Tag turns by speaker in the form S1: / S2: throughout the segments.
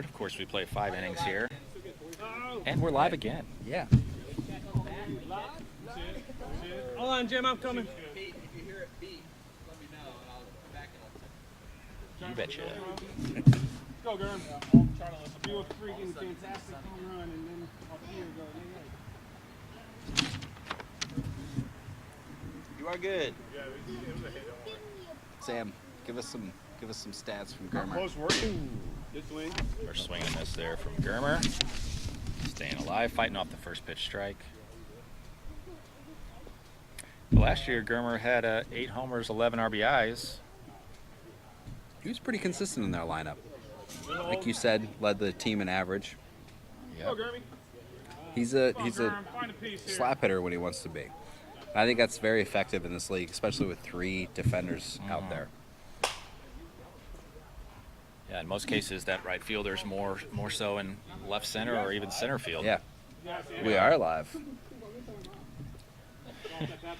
S1: third. Of course, we play 5 innings here. And we're live again.
S2: Yeah.
S3: Hold on, Jim, I'm coming.
S4: If you hear it beep, let me know and I'll back it up.
S1: You betcha.
S3: Let's go, Gurm. Do a freaking fantastic home run and then up here go.
S4: You are good.
S2: Sam, give us some stats from Germer.
S3: Close working. Good swing.
S1: First swing and miss there from Germer. Staying alive, fighting off the first pitch strike. Last year, Germer had 8 homers, 11 RBIs.
S2: He was pretty consistent in their lineup. Like you said, led the team in average.
S1: Yep.
S2: He's a slap hitter when he wants to be. I think that's very effective in this league, especially with 3 defenders out there.
S1: Yeah, in most cases, that right fielder's more so in left center or even center field.
S2: Yeah. We are live.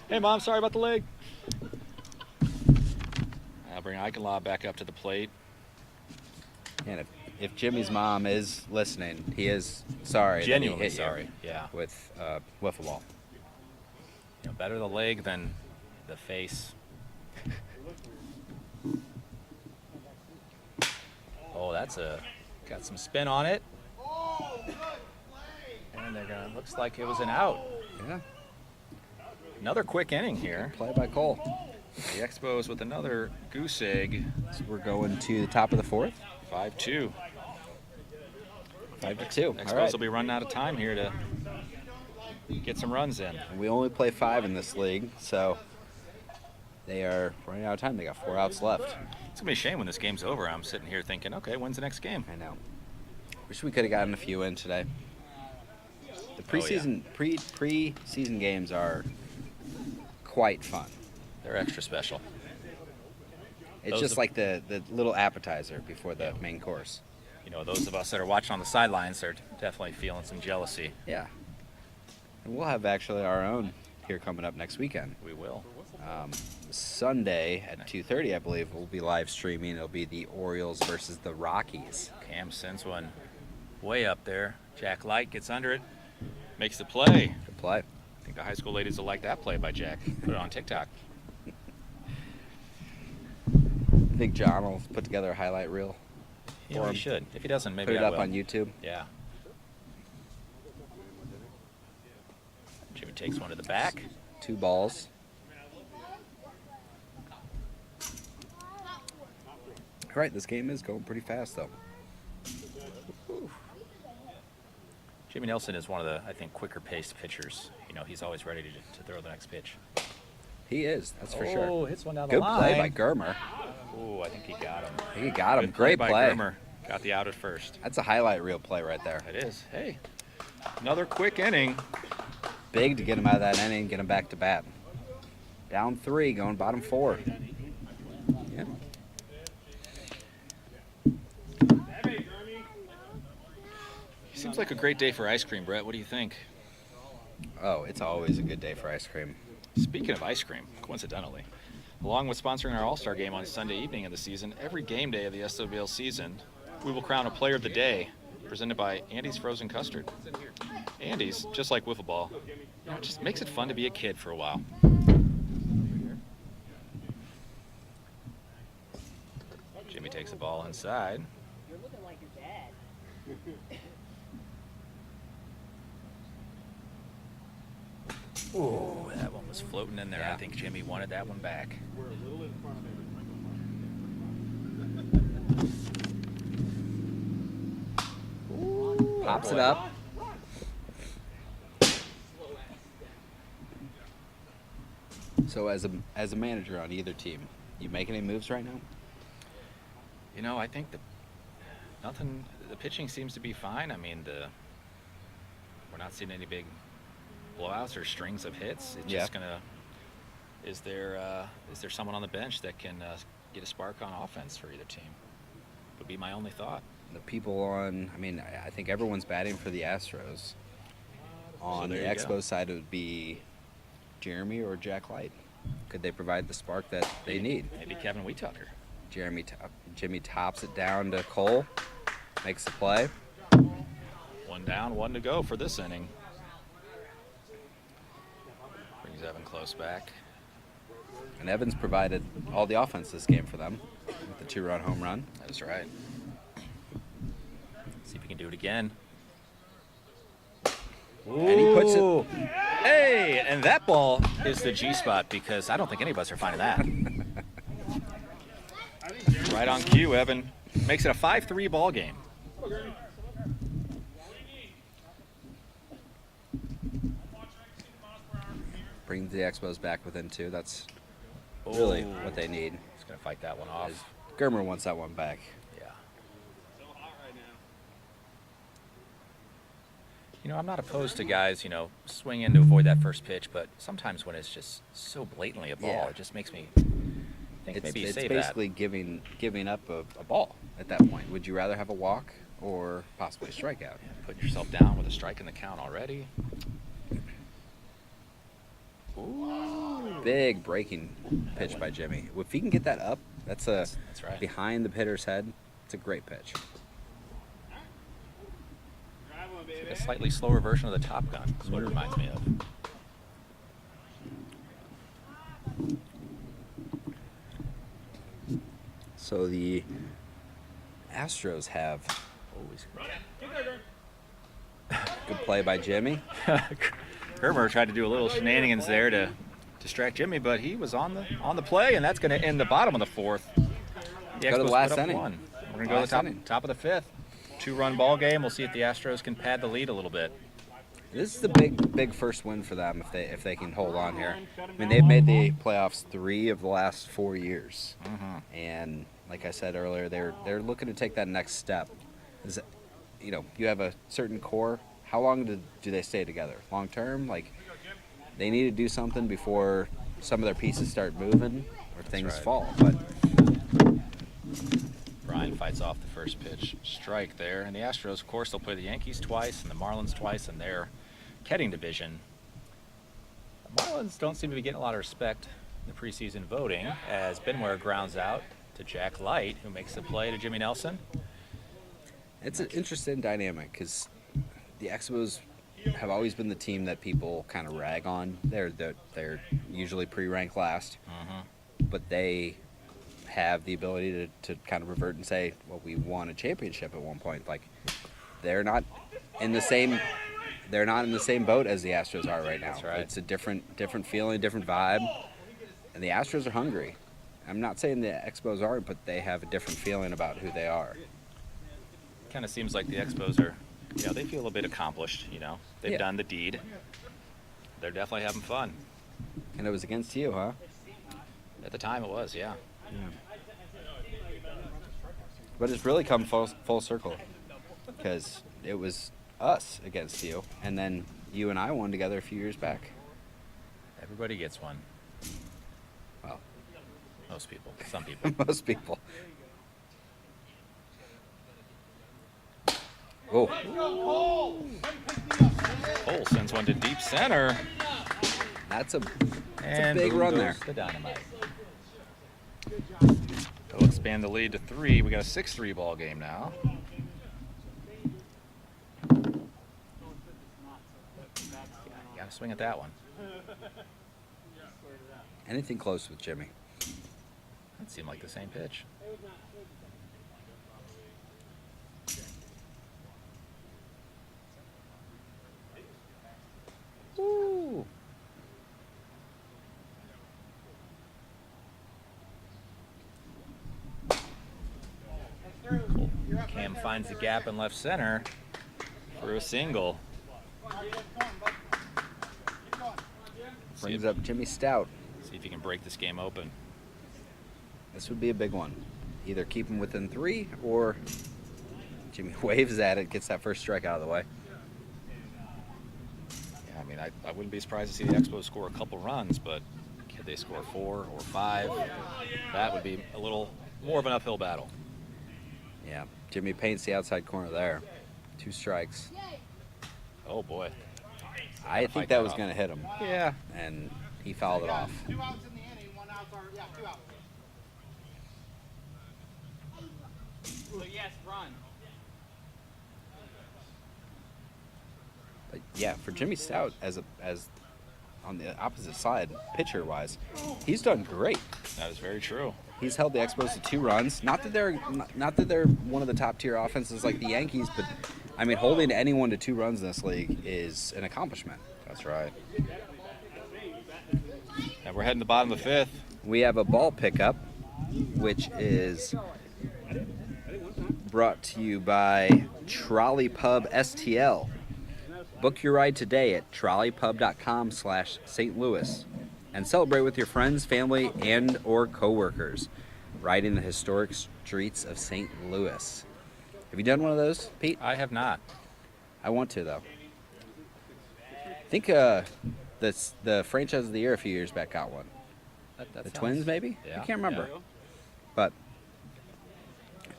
S1: Hey, Mom, sorry about the leg. I'll bring Eichenlaw back up to the plate.
S2: And if Jimmy's mom is listening, he is sorry.
S1: Genuinely
S2: that he hit
S1: sorry.
S2: you
S1: Yeah.
S2: with wiffle ball.
S1: You know, better the leg than the face. Oh, that's got some spin on it. And looks like it was an out.
S2: Yeah.
S1: Another quick inning here.
S2: Play by Cole.
S1: The Expos with another goose egg.
S2: So we're going to the top of the 4th.
S1: 5-2.
S2: 5-2.
S1: Expos
S2: All right.
S1: will be running out of time here to get some runs in.
S2: We only play 5 in this league, so they are running out of time. They got 4 outs left.
S1: It's going to be a shame when this game's over. I'm sitting here thinking, okay, when's the next game?
S2: I know. Wish we could have gotten a few in today. The preseason preseason games are quite fun.
S1: They're extra special.
S2: It's just like the little appetizer before the main course.
S1: You know, those of us that are watching on the sidelines are definitely feeling some jealousy.
S2: Yeah. And we'll have actually our own here coming up next weekend.
S1: We will.
S2: Sunday at 2:30, I believe, we'll be live streaming. It'll be the Orioles versus the Rockies.
S1: Cam sends one way up there. Jack Light gets under it, makes the play.
S2: Good play.
S1: I think the high school ladies will like that play by Jack. Put it on TikTok.
S2: I think John will put together a highlight reel.
S1: Yeah, he should. If he doesn't, maybe
S2: Put it
S1: I
S2: up
S1: will.
S2: on YouTube.
S1: Yeah. Jimmy takes one to the back.
S2: 2 balls. All right, this game is going pretty fast, though.
S1: Jimmy Nelson is one of the, I think, quicker-paced pitchers. You know, he's always ready to throw the next pitch.
S2: He is, that's for sure.
S1: Oh, hits one down the
S2: Good
S1: line.
S2: play by Germer.
S1: Oh, I think he got him.
S2: He got him.
S1: Good
S2: Great
S1: by
S2: play.
S1: Germer. Got the out at first.
S2: That's a highlight reel play right there.
S1: It is. Hey, another quick inning.
S2: Big to get him out of that inning, get him back to bat. Down 3, going bottom 4. Yeah.
S1: Seems like a great day for ice cream, Brett. What do you think?
S2: Oh, it's always a good day for ice cream.
S1: Speaking of ice cream, coincidentally, along with sponsoring our All-Star game on Sunday evening of the season, every game day of the SWBL season, we will crown a player of the day, presented by Andy's Frozen Custard. Andy's, just like wiffle ball, you know, it just makes it fun to be a kid for a while. Jimmy takes the ball inside.
S5: You're looking like your dad.
S1: Oh, that one was floating in there.
S2: Yeah.
S1: I think Jimmy wanted that one back.
S2: Pops it up. So as a manager on either team, you make any moves right now?
S1: You know, I think the pitching seems to be fine. I mean, we're not seeing any big blowouts or strings of hits. It's just is there someone on the bench that can get a spark on offense for either team? Would be my only thought.
S2: The people I think everyone's batting for the Astros. On the Expos side, it would be Jeremy or Jack Light. Could they provide the spark that they need?
S1: Maybe Kevin Weetucker.
S2: Jimmy tops it down to Cole. makes the play.
S1: One down, one to go for this inning. Brings Evan close back.
S2: And Evans provided all the offense this game for them with the 2-run home run.
S1: That's right. See if he can do it again.
S2: And he puts it.
S1: Hey, and that ball is the G spot because I don't think any of us are finding that. Right on cue, Evan. Makes it a 5-3 ball game.
S2: Brings the Expos back within 2. That's really what they need.
S1: He's going to fight that one off.
S2: Germer wants that one back.
S1: Yeah.
S3: So hot right now.
S1: You know, I'm not opposed to guys, swing in to avoid that first pitch, but sometimes when it's just so blatantly a ball,
S2: Yeah.
S1: it just makes me think
S2: It's
S1: maybe you save
S2: basically giving up a ball at that point. Would you rather have a walk or possibly a strikeout?
S1: that. Putting yourself down with a strike in the count already.
S2: Big breaking pitch by Jimmy. If he can get that up, that's
S1: right.
S2: behind the hitter's head. It's a great pitch.
S3: Drive one,
S1: It's
S3: baby.
S1: like a slightly slower version of the Top Gun. That's what it reminds me of.
S2: So the Astros have good play by Jimmy.
S1: Germer tried to do a little shenanigans there to distract Jimmy, but he was on the play, and that's going to end the bottom of the 4th.
S2: Go to the
S1: Expos
S2: last
S1: put up
S2: inning.
S1: one. We're going to go to the
S2: Last inning.
S1: top of the 5th. 2-run ball game. We'll see if the Astros can pad the lead a little bit.
S2: This is the big first win for them if they can hold on here. I mean, they've made the playoffs 3 of the last 4 years, and like I said earlier, they're looking to take that next step. You have a certain core. How long do they stay together? Long term? Like, they need to do something before some of their pieces start moving or things
S1: right.
S2: fall. But
S1: Brian fights off the first pitch strike there. And the Astros, of course, they'll play the Yankees twice and the Marlins twice in their Ketting division. The Marlins don't seem to be getting a lot of respect in the preseason voting as Benware grounds out to Jack Light, who makes the play to Jimmy Nelson.
S2: it's an interesting dynamic because the Expos have always been the team that people kind of rag on. They're usually pre-ranked last, but they have the ability to kind of revert and say, well, we won a championship at one point. Like, they're not in the same boat as the Astros are right now.
S1: That's right.
S2: It's a different feeling, different vibe, and the Astros are hungry. I'm not saying the Expos aren't, but they have a different feeling about who they are.
S1: Kind of seems like the Expos are, they feel a bit accomplished, They've
S2: Yeah.
S1: done the deed. They're definitely having fun.
S2: And it was against you, huh?
S1: At the time it was, yeah.
S2: But it's really come full circle because it was us against you, and then you and I won together a few years back.
S1: Everybody gets one.
S2: Well,
S1: Most people. Some people.
S2: most people. Oh,
S1: Cole sends one to deep center.
S2: that's a
S1: And
S2: big
S1: boom
S2: run
S1: goes
S2: there.
S1: the dynamite. They'll expand the lead to 3. We got a 6-3 ball game now. Got to swing at that one.
S2: anything close with Jimmy.
S1: That seemed like the same pitch. Woo! Cam finds the gap in left center for a single.
S2: Brings up Jimmy Stout.
S1: See if he can break this game open.
S2: This would be a big one. Either keep him within 3 or Jimmy waves at it, gets that first strike out of the way.
S1: Yeah, I mean, I wouldn't be surprised to see the Expos score a couple runs, but could they score 4 or 5? That would be a little more of an uphill battle.
S2: Yeah, Jimmy paints the outside corner there. 2 strikes.
S1: Oh, boy.
S2: I
S1: fight
S2: think
S1: that
S2: that was
S1: off.
S2: going to hit him,
S1: Yeah.
S2: and he fouled it off.
S3: 2 outs in the inning, 1 out, or 2 outs.
S4: So yes, run.
S2: yeah, for Jimmy Stout as on the opposite side, pitcher wise, he's done great.
S1: That is very true.
S2: He's held the Expos to 2 runs. Not that they're one of the top tier offenses like the Yankees, but I mean, holding anyone to 2 runs in this league is an accomplishment.
S1: That's right. And we're heading to the bottom of the 5th.
S2: We have a ball pickup, which is brought to you by Trolley Pub STL. Book your ride today at trolleypub.com/St. Louis and celebrate with your friends, family, and or coworkers riding the historic streets of St. Louis. Have you done one of those, Pete?
S1: I have not.
S2: I want to, though. I think the franchise of the year a few years back got one.
S1: That
S2: The
S1: sounds-
S2: Twins, maybe?
S1: Yeah,
S2: I can't remember.
S1: yeah.
S2: But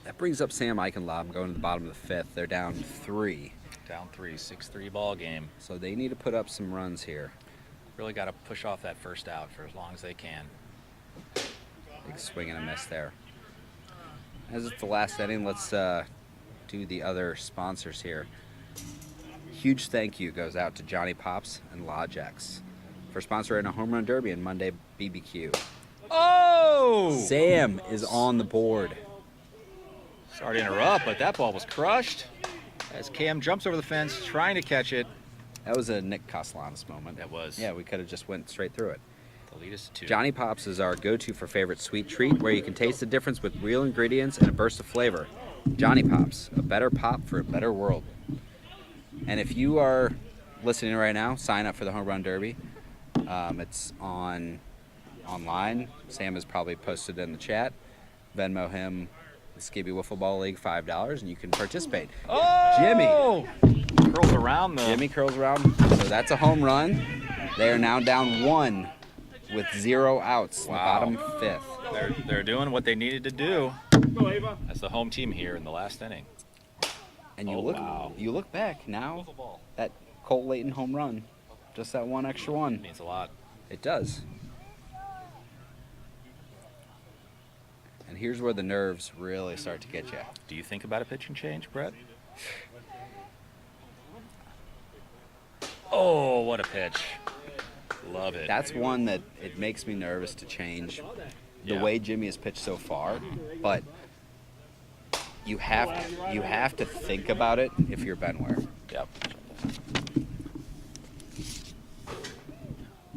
S2: that brings up Sam Eichenlaub going to the bottom of the 5th. They're down 3.
S1: Down 3, 6-3 ball game.
S2: So they need to put up some runs here.
S1: Really got to push off that first out for as long as they can.
S2: Big swing and a miss there. As it's the last inning, let's do the other sponsors here. Huge thank you goes out to Johnny Pops and Logex for sponsoring a home run derby and Monday BBQ.
S1: Oh!
S2: Sam is on the board.
S1: Sorry to interrupt, but that ball was crushed as Cam jumps over the fence trying to catch it.
S2: That was a Nick Castellanos moment.
S1: That was.
S2: Yeah, we could have just went straight through it.
S1: The lead is 2.
S2: Johnny Pops is our go-to for favorite sweet treat where you can taste the difference with real ingredients and a burst of flavor. Johnny Pops, a better pop for a better world. And if you are listening right now, sign up for the Home Run Derby. It's online. Sam has probably posted in the chat. Venmo him the Skibby Wiffle Ball League $5 and you can participate.
S1: Oh!
S2: Jimmy!
S1: Curls around the...
S2: Jimmy curls around. So that's a home run. They are now down 1 with 0 outs in the
S1: Wow.
S2: bottom 5th.
S1: They're doing what they needed to do
S3: Go, Ava.
S1: as the home team here in the last inning.
S2: And you
S1: Oh,
S2: look
S1: wow.
S2: you look back now, that Cole Layton home run, just that one extra one.
S1: Means a lot.
S2: It does. And here's where the nerves really start to get you.
S1: Do you think about a pitching change, Brett? Oh, what a pitch. Love it.
S2: That's one that it makes me nervous to change the
S1: Yeah.
S2: way Jimmy has pitched so far, but you have to think about it if you're Ben Ware.
S1: Yep.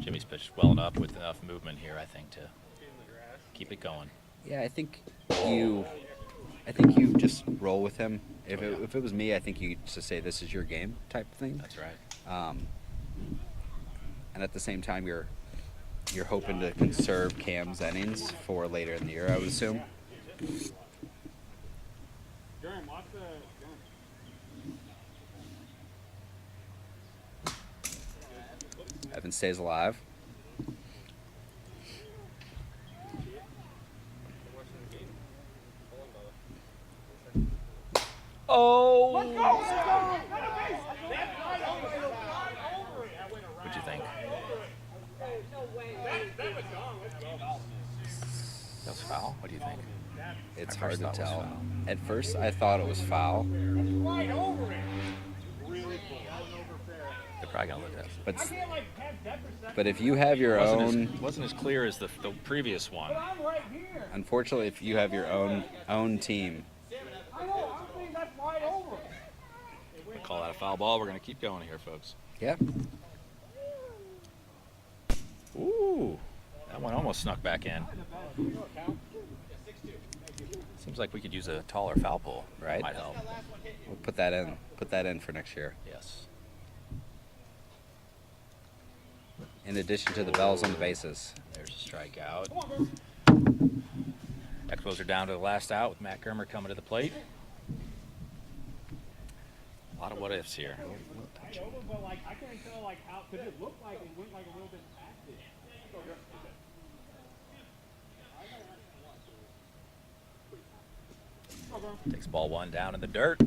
S1: Jimmy's pitched well enough with enough movement here, I think, to keep it going.
S2: Yeah, I think you just roll with him. If it was me, I think you just say this is your game type thing.
S1: That's right.
S2: And at the same time, you're hoping to conserve Cam's innings for later in the year, I would assume.
S3: Durham, watch the.
S2: Evan stays alive.
S1: Oh! What'd you think? That was foul? What do you think?
S2: It's
S1: At
S2: hard
S1: first
S2: to
S1: thought it was
S2: tell.
S1: foul.
S2: At first, I thought it was foul,
S3: Right over it. Really cool.
S1: They're probably gonna look at it.
S2: but
S3: Can't like have that perception.
S2: but if you have your own,
S1: Wasn't as clear as the previous one.
S3: I'm right here.
S2: unfortunately, if you have your own team,
S3: I know. I'm saying that's right over it.
S1: We call that a foul ball. We're gonna keep going here, folks.
S2: yeah,
S1: Ooh, that one almost snuck back in. Seems like we could use a taller foul pole.
S2: Right.
S1: Might help.
S2: we'll put that in. Put that in for next year.
S1: Yes.
S2: In addition to the bells on the bases.
S1: There's a strikeout. Expos are down to the last out with Matt Germer coming to the plate. A lot of what ifs here.
S3: But like I can't tell like how because it looked like it went like a little bit past it.
S1: Takes ball 1 down in the dirt.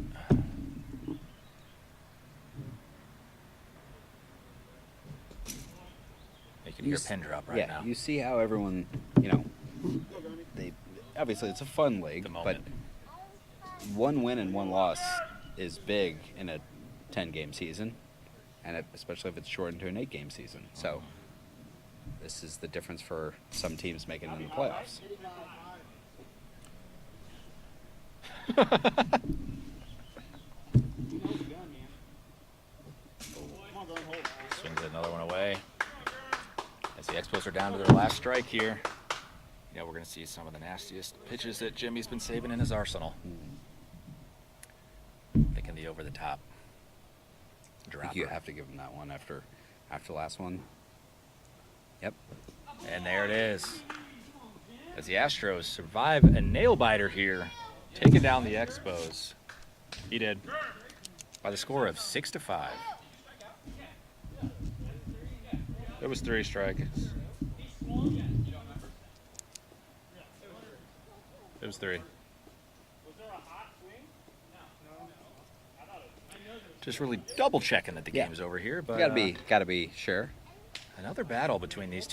S1: You can hear a pin drop right
S2: yeah,
S1: now.
S2: you see how everyone, they obviously it's a fun league,
S1: The
S2: but
S1: moment.
S2: 1 win and 1 loss is big in a 10-game season. and especially if it's shortened to an 8-game season. So this is the difference for some teams making it in the playoffs.
S3: He knows he's done, man. Come on, Gurn, hold it.
S1: Swings another one away. As the Expos are down to their last strike here. Yeah, we're going to see some of the nastiest pitches that Jimmy's been saving in his arsenal. Thinking the over-the-top
S2: I
S1: dropper.
S2: think you have to give them that one after the last one. Yep.
S1: And there it is. As the Astros survive a nail-biter here, taking down the Expos. He did. By the score of 6-5. It was 3 strikes. It was 3.
S3: Was there a hot swing? No. I thought it
S1: Just really double checking that the
S2: Yeah.
S1: game's over here, but
S2: Gotta be sure.
S1: another battle between these two.